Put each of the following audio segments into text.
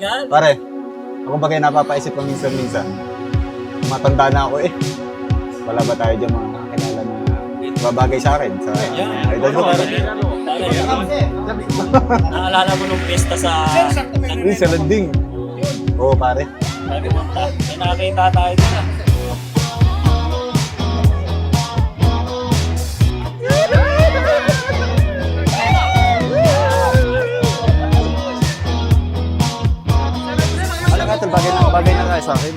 Yan. Pare, ako bagay napapaisip ko minsan-minsan. Matanda na ako eh. Wala ba tayo dyan mga kakilala na babagay sa akin? Sa idol ko. Naalala mo nung pesta sa... Uy, sa landing. Oo, pare. Sabi mo, may nakakita tayo doon ah. Alam ka, bagay na tayo sa akin.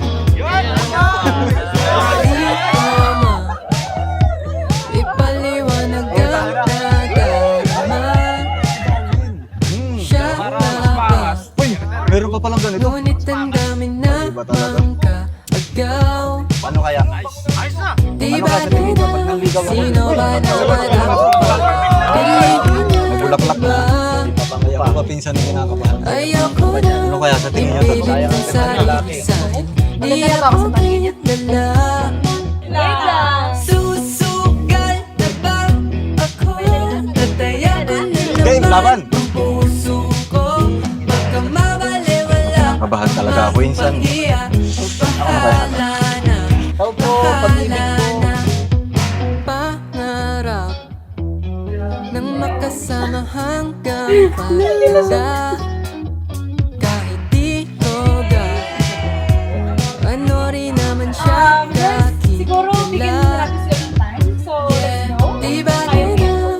Ipaliwanag ang nadarama. Siya na Uy, meron pa palang ganito. ngunit ang dami na Iba talaga. agaw. Paano kaya? Di Ano ba ka sa tingin mo pag na nanligaw ako? sino ba naman ako? Piliin niya Nagbulaklak na. ba? Papangaya ko pa pinsan na kinakabahan. Ayoko na Ano kaya sa tingin niya? ipilit ang sarili sa'kin. Di ako pinadala. Susugal na ba ako? Tataya ko na Game, laban! ang puso ko. Baka mabaliwala Kabahan talaga ako, insan. Pahiya o bahala na. Bahala na. Pangarap nang makasama hanggang pagkala. Kahit di toga, ano rin naman siya Siguro bigyan mo kakilala. natin sila ng time. So, let's go. Di ba na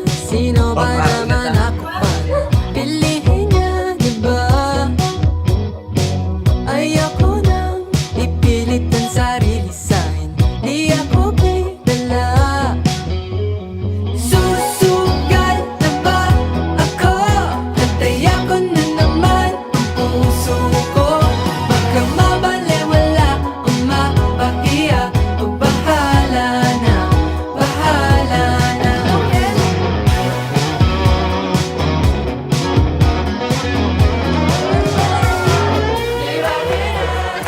sino ba naman ako pa? Piliin niya, di ba? Ayoko nang ipilit ang sarili sa'kin. Di ako pinadala. Susugal na ba ako? Nataya ko na naman ang puso ko. Baka mabaliwala o mapahiya o bahala na, bahala na.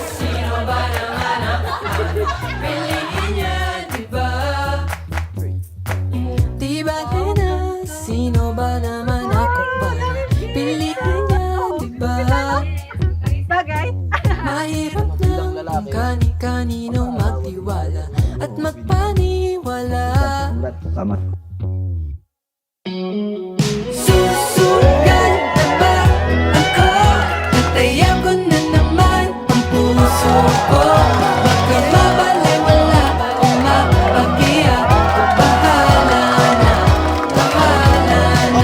Sino ba naman ako? Piliin niya, di ba? Di ba na sino ba naman ako ba? Piliin niya, di ba? Bagay. Mahirap na kani-kanino magtiwala at magpaniwala. Tama. Susugal na ba ako? Nataya ko na naman ang puso ko. Baka mabaliwala o mapahiya o bahala na, bahala na.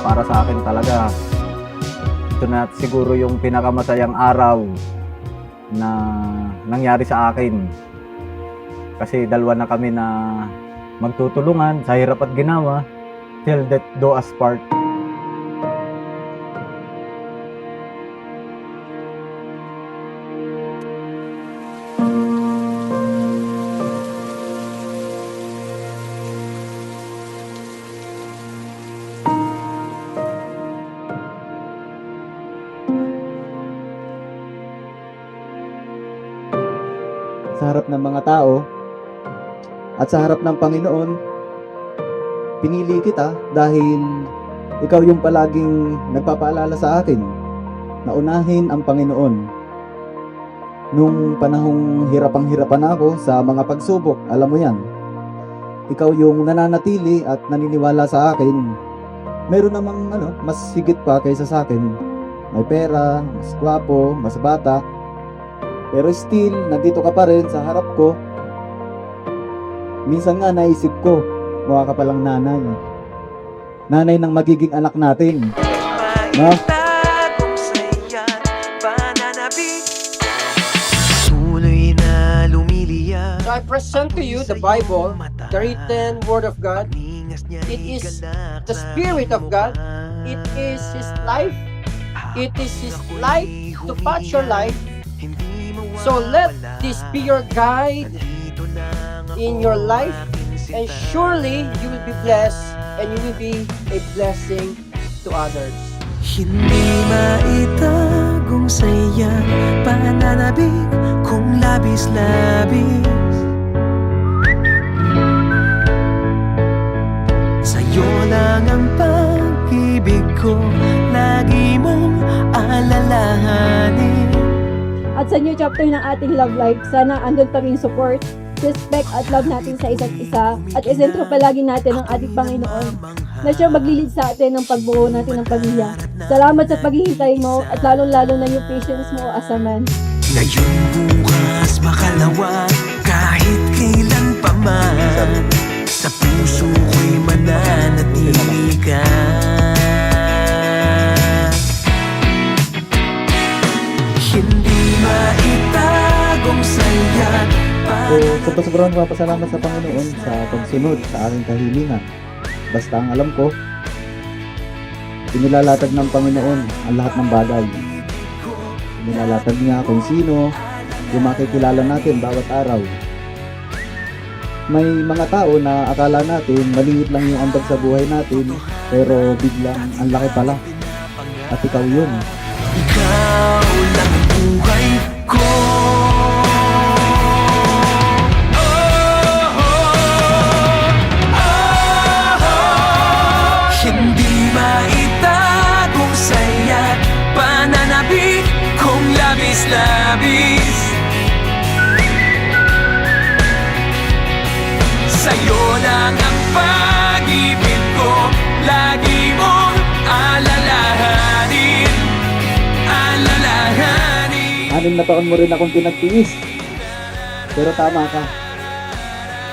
Para sa akin talaga, ito na siguro yung pinakamasayang araw na nangyari sa akin. Kasi dalawa na kami na magtutulungan sa hirap at ginawa till death do us part. Sa harap ng mga tao at sa harap ng Panginoon, pinili kita dahil ikaw yung palaging nagpapaalala sa akin na unahin ang Panginoon. Nung panahong hirapang-hirapan ako sa mga pagsubok, alam mo yan, ikaw yung nananatili at naniniwala sa akin. Meron namang mas higit pa kaysa sa akin. May pera, mas gwapo, mas bata. Pero still, nandito ka pa rin sa harap ko. Minsan nga naisip ko, mukha ka palang nanay. Nanay ng magiging anak natin. No? So I present to you the Bible, the written Word of God. It is the Spirit of God. It is His life. It is His light to touch your life. So let this be your guide in your life, and surely you will be blessed and you will be a blessing to others. Hindi maitagong saya, pananabik kung labis-labis. Sa'yo lang ang pag-ibig ko, lagi mong alalahanin. At sa new chapter ng ating love life, sana andun pa rin support, respect at love natin sa isa't isa at isentro palagi natin ang ating Panginoon na siya maglilid sa atin ng pagbuo natin ng pamilya. Salamat sa paghihintay mo at lalong-lalo na yung patience mo, Asaman. Ngayon, bukas, makalawa, kahit kailan pa man, sa puso ko'y mananatili ka. Hindi maitagong saya. So, sobrang papasalamat sa Panginoon sa pagsunod sa aking kahilingan. Basta ang alam ko, inilalatag ng Panginoon ang lahat ng bagay. Inilalatag niya kung sino yung makikilala natin bawat araw. May mga tao na akala natin maliit lang yung ambag sa buhay natin, pero biglang ang laki pala. At ikaw yun. Ikaw lang ang buhay ko. Hindi maitagong saya, pananabik kong labis-labis. Sa'yo lang ang pag-ibig ko, lagi mong alalahanin. Anim na taon mo rin akong pinagtiis. Pero tama ka.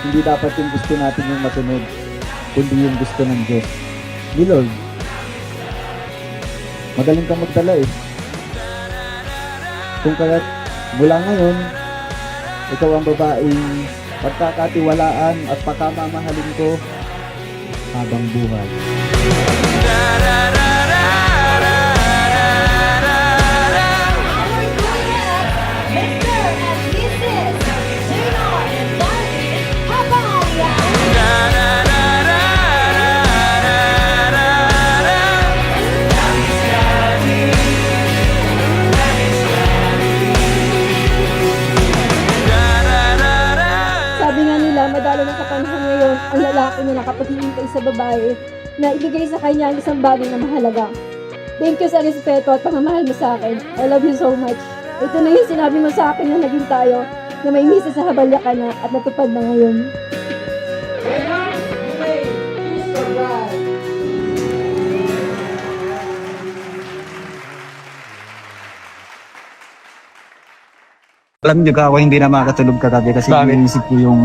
Hindi dapat yung gusto natin yung masunod, kundi yung gusto ng Diyos. Ni Lord. Magaling kang magdala eh. Kung kaya't mula ngayon, ikaw ang babaeng pagkakatiwalaan at pagkamamahalin ko habang buhay. Sabi nga nila, madalo na sa panahon ngayon ang lalaki na nakapaghihintay sa babae na ibigay sa kanya ang isang bagay na mahalaga. Thank you sa respeto at pagmamahal mo sa akin. I love you so much. Ito na yung sinabi mo sa akin na naging tayo, na may misa sa habalya ka na at natupad na ngayon. Alam niyo ako hindi na makatulog kagabi kasi iniisip ko yung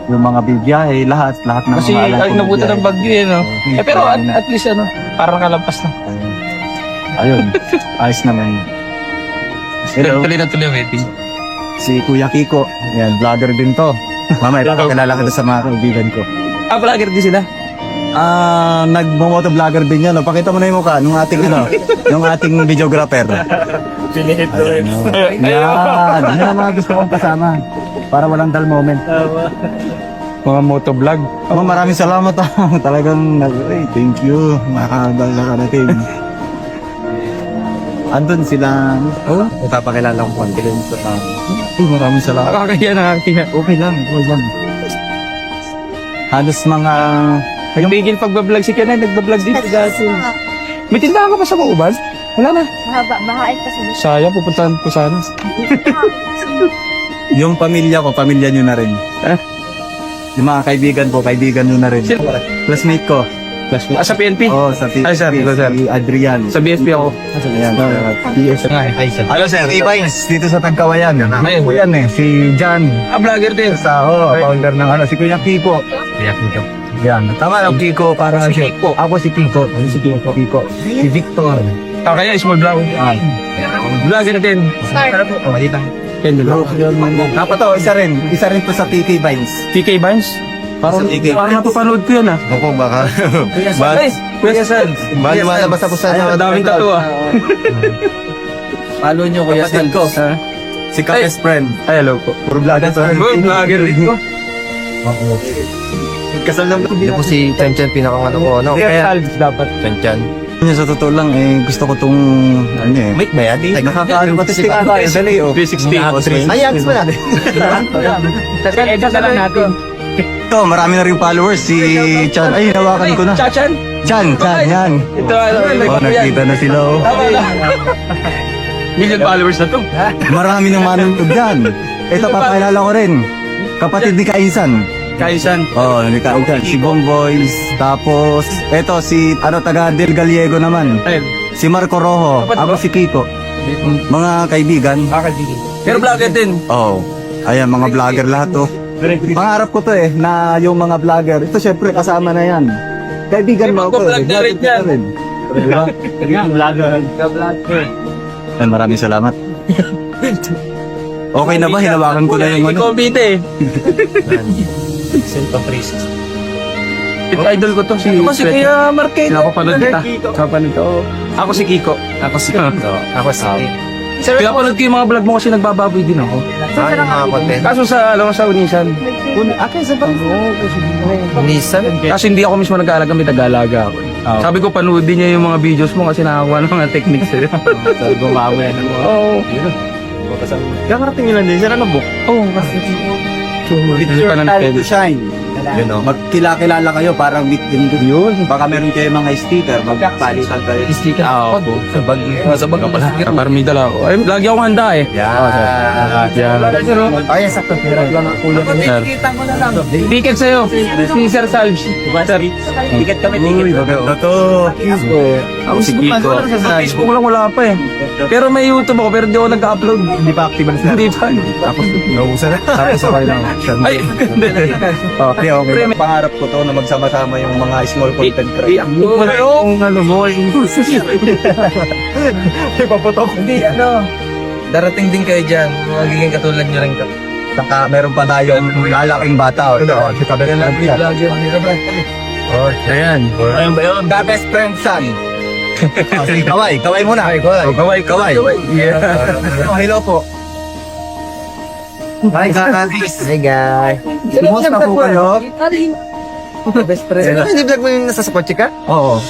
mga bibiyahe, lahat ng Kasi mga alam ay kong nabuta bibiyahe. ng bagyo eh, no? Eh, pero at least ano, parang kalampas na. Ayun, ayos naman. Hello, Tuloy na tuloy ang wedding. si Kuya Kiko. Yan, vlogger din to. Mamaya ipapakilala kita sa mga kaibigan ko. Ah, vlogger din sila? Nag-motovlogger din yan. Pakita mo na yung mukha nung ating yung ating videographer. Pinihit ko rin. Yan, yan ang mga gusto kong kasama. Para walang dull moment. Mga motovlog. Maraming salamat. Talagang, thank you. Nakakarating. Andun sila. Oh, ipapakilala ko confidence. Maraming salamat. Nakakahiya na aking Okay lang. Halos mga... Nagpigil pagbablog si Kanay, nagbablog dito dati. May tindahan ka pa sa Mauban? Wala na. Mahain pa sila. Sayang, pupuntahan ko sana. Yung pamilya ko, pamilya nyo na rin. Yung mga kaibigan ko, kaibigan nyo na rin. Classmate ko. Sa PNP? Oo, sa PNP. Ay, sir. Si Adrian. Sa BSP ako. Ayan, PS. Hello, sir. Ibay, dito sa Tagkawayan. Yan eh, si John. Ah, vlogger din. Founder ng si Kuya Kiko. Yan. Tama lang, Kiko, para Si Kiko. Ako si Kiko. Si Kiko. Si Victor. Ah, kaya small vlog. Vlogger din. Ano po? Malita. Ken Lolo. Dapat to, isa rin to sa TK Vines. TK Vines? Parang napapanood ko yun ah. Ako baka. Ay, Kuya San. Bali malabas ako sa Ang daming tattoo ah. Follow nyo Kuya kapatid ko. Si Kapes Friend. Ay, hello po. Puro vlogger to. Vlogger din ko. Kasal ng Hindi po si Chan Chan pinakangano ko, no? Kaya dapat. Chan Chan. sa totoo lang, gusto ko tong, Wait, may adi. nakaka-artistic ka tayo, dali, 360. Ay, ads mo natin. Edit na lang natin. Ito, marami na rin followers, si Chan. Ay, hinawakan ko na. Chachan? Chan, yan. Ito, Nakita na sila, oh. Million followers na to. Marami nang manonood dyan. Ito, papakilala ko rin. Kapatid ni Kainsan. Kaisan. Ni Kainsan. Si Bomboys. Tapos, ito, si, taga Del Gallego naman. Ayun. Si Marco Rojo. Ako si Kiko. Mga kaibigan. Pero vlogger din. Ayan, mga vlogger lahat, oh. Pangarap ko to na yung mga vlogger. Ito, syempre, kasama na yan. Kaibigan mo ako. Mag-vlog na rin yan. Diba? Ay, maraming salamat. Okay na ba? Hinawakan ko na yung ano. Ikombite Ito idol ko to si Ako si Kuya Marquez. Pinapapanood kita. Kapanood ko. Ako si Kiko. Ako si Kiko. Ako si... Pinapanood ko yung mga vlog mo kasi nagbababoy din ako. Ay, mga content. Kaso sa Unisan. Nissan. Kasi hindi ako mismo nag-aalaga, may nag-aalaga ako. Sabi ko panoodin niya yung mga videos mo kasi nakakuha ng mga techniques eh. Sabi ko, mamaya na mo. Oo. Kakarating nila din. Saan ang book? Oo, kasi. It's your time to shine. Yun, no? Magkilala kayo, parang meet and greet. Yun. Baka meron kayo mga sticker, magpalitan kayo. Sticker. Oo. Sa bag. Sa bag ka pala. Parang may dala ako. Ay, lagi ako handa eh. Yan. Ay, sakto. Sir. Ticket sa'yo. Si Sir Salj. Sir. Ticket kami. Uy, maganda to. Ako si Kiko. Sa Facebook lang wala pa eh. Pero may YouTube ako pero di ako nag-upload. Hindi pa active na Hindi pa. Tapos, nauusan na. Tapos, okay lang. Ay, hindi. Okay. Pangarap ko to na magsama-sama yung mga small content creators. Yung ano mo, Ipaputok. Hindi, darating din kayo dyan. Magiging katulad nyo rin ka. Saka meron pa tayong lalaking bata. Si Kabel na Ayan. Ayun ba yun? The best friend son. Sige, kaway. Kaway muna. Kaway. Yeah. Hello po. Hi guys. Hey guys. Kumusta po kayo? Best friend. Hindi vlog mo yung nasa sa kotse ka? Oo.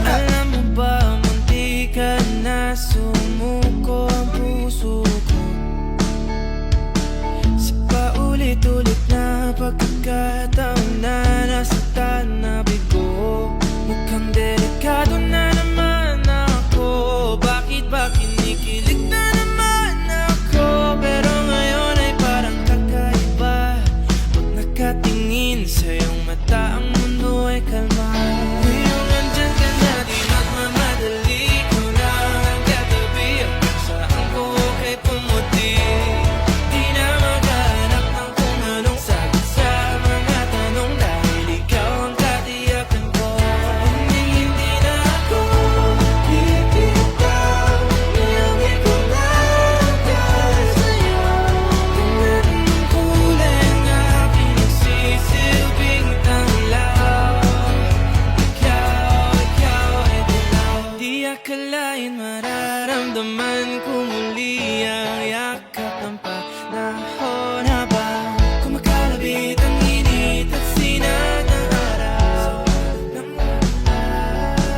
Alam mo ba, munti ka na sumuko ang puso ko sa paulit-ulit na pagkakataon na nasaktan na bigo. Mukhang delikado na naman ako. Bakit ba kinikilig na naman ako? Pero ngayon ay parang kakaiba. Pag nakatingin sa iyong mata, ang mundo ay kalma. Ngayong nandyan ka na, di magmamadali. Ikaw na ang katabi. Ang saan ko kay pumuti. Di na maghanap ng kung anong sagot sa mga tanong. Dahil ikaw ang katiyakan ko. Hindi na ako bibitaw. Niyangin ko lang dahil sa'yo. Kung anong kulay ang aking nagsisilbing tanglaw. Ikaw ay dilaw. Di akalain mararamdaman ko muli ang yakap ng panahon habang kumakalabit ang init at sinat ng araw.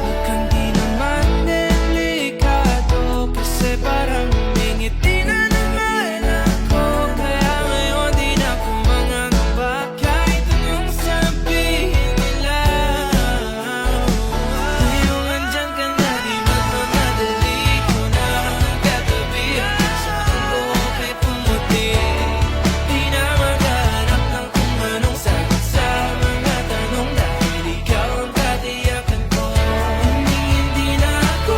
Mukhang di naman delikado kasi parang humingiti na naman ako. Kaya ngayon di na ako mangangamba kahit anong sabihin nila. Ngayong andyan ka na, di magmamadali. Ikaw na ang katabi. Ang saan ko kay pumuti. Di na maghanap ng kung anong sagot sa mga tanong. Dahil ikaw ang katiyakan ko. Hindi na ako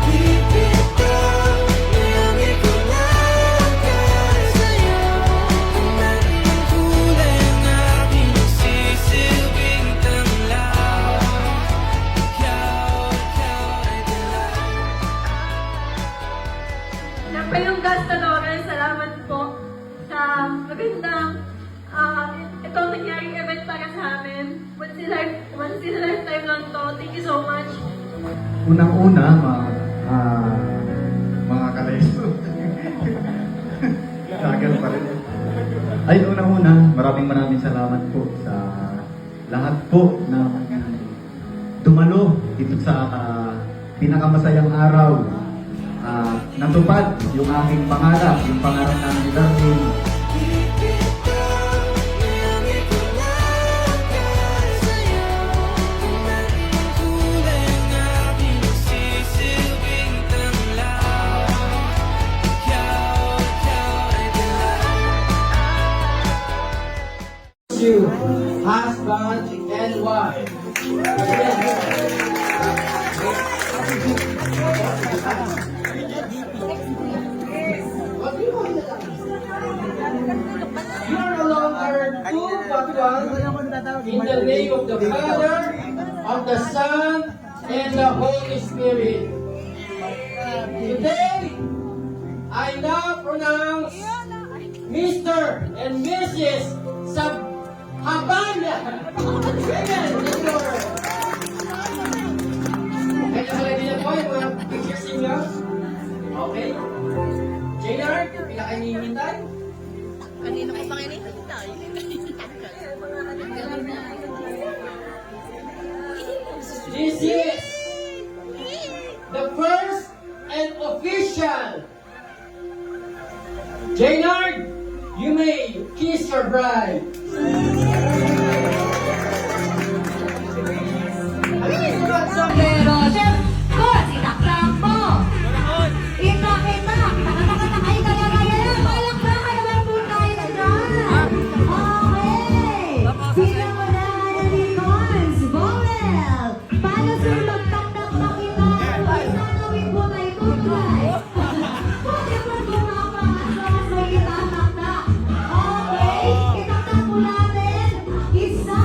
bibitaw. Niyangin ko lang dahil sa'yo. Kung anong kulay ang aking nagsisilbing tanglaw. Ikaw ay dilaw. Napayong Gasta Lawrence, salamat po sa magandang itong nangyaring event para sa amin. Once in a lifetime lang to. Thank you so much. Unang-una, mga kaleso. Tagal pa rin. maraming salamat po sa lahat po na dumalo dito sa pinakamasayang araw. Natupad yung aking pangarap, yung pangarap namin ni Darlene. You, husband and wife. You are no longer two but one in the name of the Father, of the Son, and the Holy Spirit. Today, I now pronounce Mr. and Mrs. Habanya. Amen. Kaya sa lagi na po yung mga pictures niyo. Okay. Jaynard, pinakainihintay. Kanino ko pang inihintay? This is the first and official. Jaynard, you may kiss your bride. Pero, ko, sitaksak po. Kita, takay, kaya lang. Malak ba, kaya lang po tayo na dyan. Okay. Sino mo na Nicons, Bowel. Paano sa magtaktak makita? Isang gawin po na itutry. Pwede po gumapangas sa itataktak. Okay, itaktak po natin. Isa,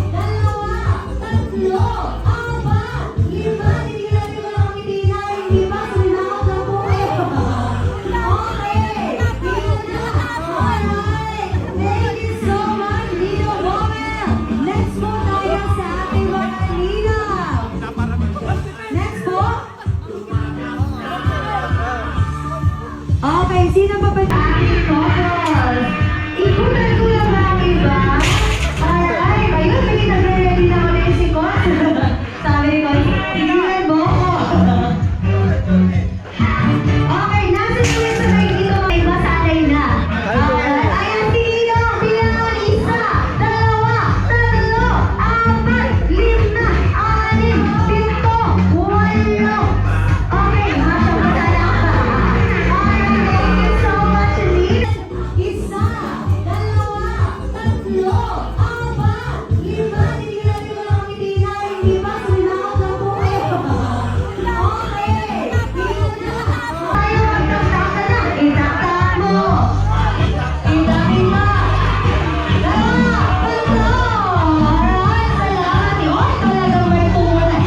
dalawa, tatlo, apat, lima, hindi natin ko lang kitina, hindi ba? Suminakot na po kayo. Okay, alright. Thank you so much, Nino Bowel. Next po tayo sa ating mga Nino. Next po. Okay, sino pa ba ating couple? Ikutan ko lang ba ang iba? Alright, ayun, may nagre-ready na ulit si Con. Sabi ni Con, tingnan mo ko. Okay, nasa naman sa may dito, may masanay na. Alright, ayan si Nino, bilangan isa, dalawa, tatlo, apat, lima, anim, pito, walo. Okay, masya-masaya ka. Alright, thank you so much, Nino. Isa, dalawa, tatlo, apat, lima, hindi natin ko lang kitina, hindi ba? Suminakot na po kayo. Okay, tayo, magtaktak na. Itaktak mo. Itakin mo. Dalawa, tatlo. Alright, salamat. Yun, talagang may pumunta.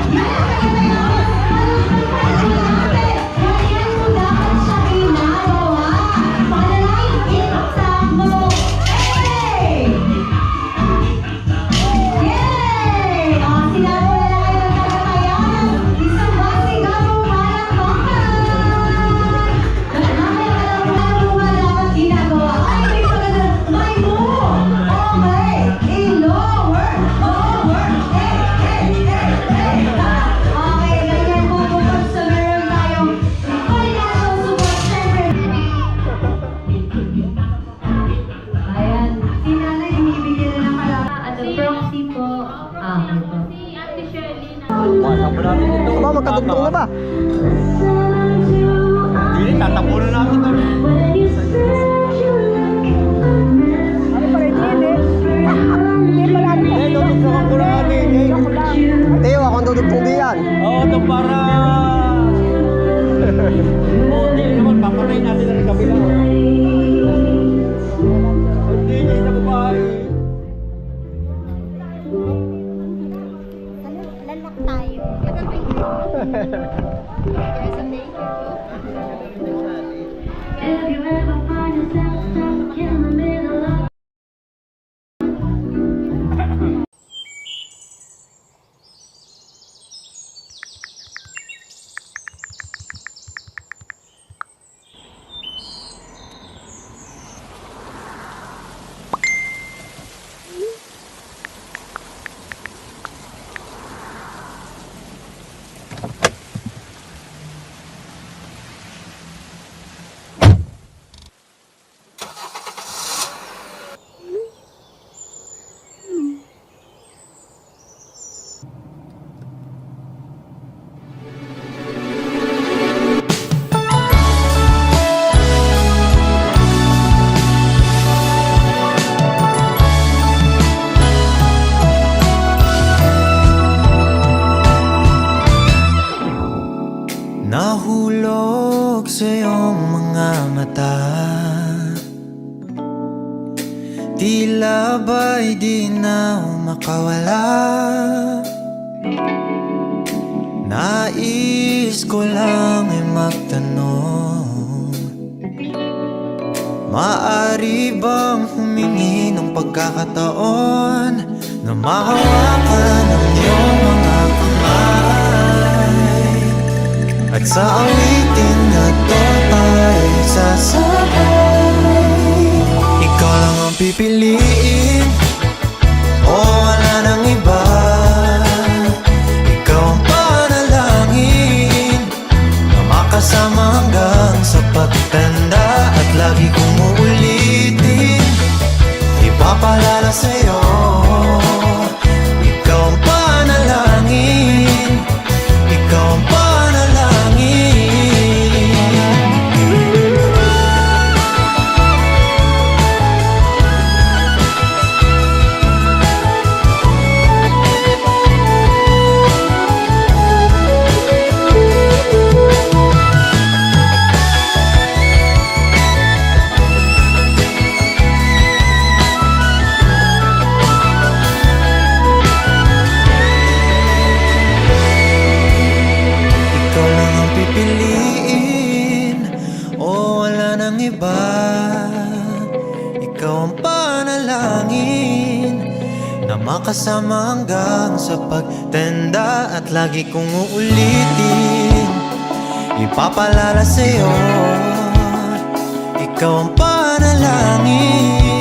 Ganyan mo dapat siya ginagawa. Panalangin, itaktak mo. Hey! Yay! Sinabi na lang kayo ng tagatayan. Isang basigaw mo malakbakan. Mamaya ka lang mo dapat ginagawa. Ay, may pagkakala. May move. Okay. I-lower. Lower. Hey. Okay, ganyan po kapag sa meron tayong financial support center. Ayan. Si nanay, binibigyan na ng kalama. Ano, proxy po. Okay po. Aba, magkadugtong na ba? Hindi, tatapunan natin ito. Teo, akong dudugtong diyan. Oo, ito para... Hindi naman, papatay natin ang kabila. Hindi niya sa babae. Lalak tayo. If you ever find yourself stuck in the middle of mata. Tila ba'y di na makawala. Nais ko lang ay magtanong, maaari bang humingi ng pagkakataon na mahawakan ang iyong mga kamay, at sa awitin na to tayo sasabay. Ikaw lang ang pipiliin, o wala nang iba. Ikaw ang panalangin na makasama hanggang sa pagtanda, at lagi kong uulitin, ipapalala sa'yo. Ikaw ang panalangin, ikaw ang panalangin. Ikaw lang ang pipiliin, o wala nang iba. Ikaw ang panalangin na makasama hanggang sa pagtanda, at lagi kong uulitin, ipapalala sa'yo. Ikaw ang panalangin.